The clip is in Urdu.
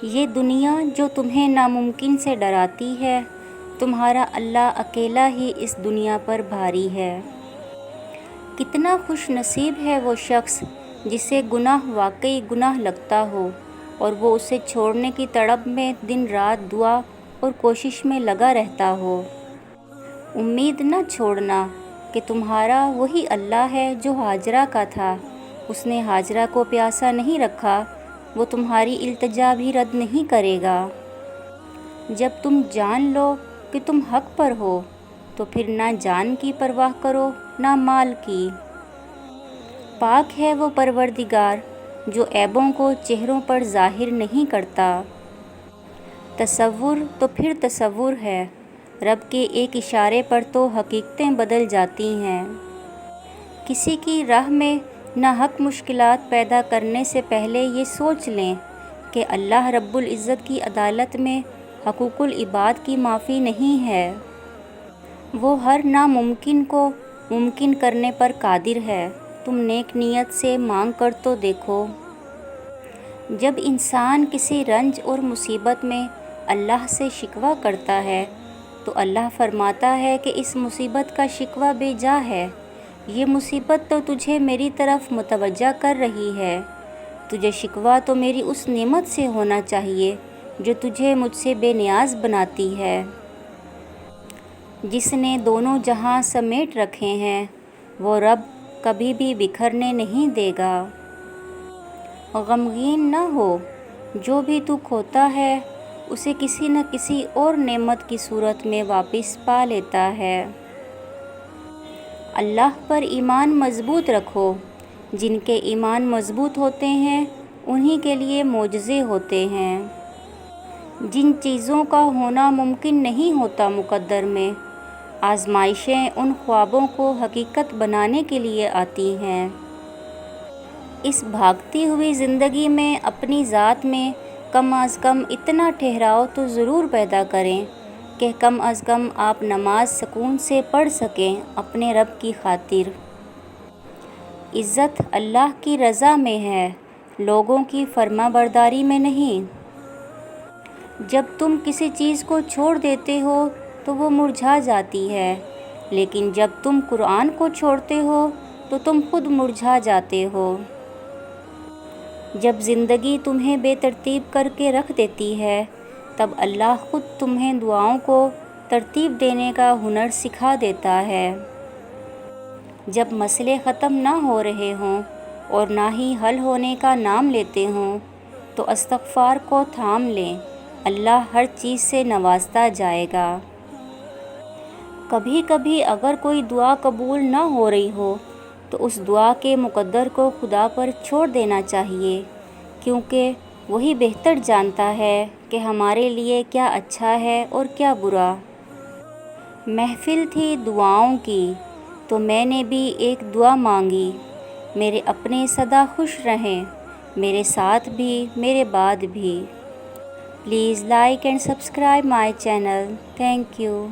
یہ دنیا جو تمہیں ناممکن سے ڈراتی ہے، تمہارا اللہ اکیلا ہی اس دنیا پر بھاری ہے۔ کتنا خوش نصیب ہے وہ شخص جسے گناہ واقعی گناہ لگتا ہو اور وہ اسے چھوڑنے کی تڑپ میں دن رات دعا اور کوشش میں لگا رہتا ہو۔ امید نہ چھوڑنا کہ تمہارا وہی اللہ ہے جو ہاجرہ کا تھا۔ اس نے ہاجرہ کو پیاسا نہیں رکھا، وہ تمہاری التجا بھی رد نہیں کرے گا۔ جب تم جان لو کہ تم حق پر ہو تو پھر نہ جان کی پرواہ کرو نہ مال کی۔ پاک ہے وہ پروردگار جو عیبوں کو چہروں پر ظاہر نہیں کرتا۔ تصور تو پھر تصور ہے، رب کے ایک اشارے پر تو حقیقتیں بدل جاتی ہیں۔ کسی کی راہ میں ناحق مشکلات پیدا کرنے سے پہلے یہ سوچ لیں کہ اللہ رب العزت کی عدالت میں حقوق العباد کی معافی نہیں ہے۔ وہ ہر ناممکن کو ممکن کرنے پر قادر ہے۔ تم نیک نیت سے مانگ کر تو دیکھو۔ جب انسان کسی رنج اور مصیبت میں اللہ سے شکوہ کرتا ہے تو اللہ فرماتا ہے کہ اس مصیبت کا شکوہ بے جا ہے، یہ مصیبت تو تجھے میری طرف متوجہ کر رہی ہے۔ تجھے شکوہ تو میری اس نعمت سے ہونا چاہیے جو تجھے مجھ سے بے نیاز بناتی ہے۔ جس نے دونوں جہاں سمیٹ رکھے ہیں وہ رب کبھی بھی بکھرنے نہیں دے گا۔ غمگین نہ ہو، جو بھی تو کھوتا ہے اسے کسی نہ کسی اور نعمت کی صورت میں واپس پا لیتا ہے۔ اللہ پر ایمان مضبوط رکھو۔ جن کے ایمان مضبوط ہوتے ہیں انہی کے لیے معجزے ہوتے ہیں۔ جن چیزوں کا ہونا ممکن نہیں ہوتا مقدر میں، آزمائشیں ان خوابوں کو حقیقت بنانے کے لیے آتی ہیں۔ اس بھاگتی ہوئی زندگی میں اپنی ذات میں کم از کم اتنا ٹھہراؤ تو ضرور پیدا کریں کہ کم از کم آپ نماز سکون سے پڑھ سکیں اپنے رب کی خاطر۔ عزت اللہ کی رضا میں ہے، لوگوں کی فرما برداری میں نہیں۔ جب تم کسی چیز کو چھوڑ دیتے ہو تو وہ مرجھا جاتی ہے، لیکن جب تم قرآن کو چھوڑتے ہو تو تم خود مرجھا جاتے ہو۔ جب زندگی تمہیں بے ترتیب کر کے رکھ دیتی ہے تب اللہ خود تمہیں دعاؤں کو ترتیب دینے کا ہنر سکھا دیتا ہے۔ جب مسئلے ختم نہ ہو رہے ہوں اور نہ ہی حل ہونے کا نام لیتے ہوں تو استغفار کو تھام لیں، اللہ ہر چیز سے نوازتا جائے گا۔ کبھی کبھی اگر کوئی دعا قبول نہ ہو رہی ہو تو اس دعا کے مقدر کو خدا پر چھوڑ دینا چاہیے، کیونکہ وہی بہتر جانتا ہے کہ ہمارے لیے کیا اچھا ہے اور کیا برا۔ محفل تھی دعاؤں کی تو میں نے بھی ایک دعا مانگی، میرے اپنے سدا خوش رہیں، میرے ساتھ بھی میرے بعد بھی۔ Please like and subscribe my channel. Thank you.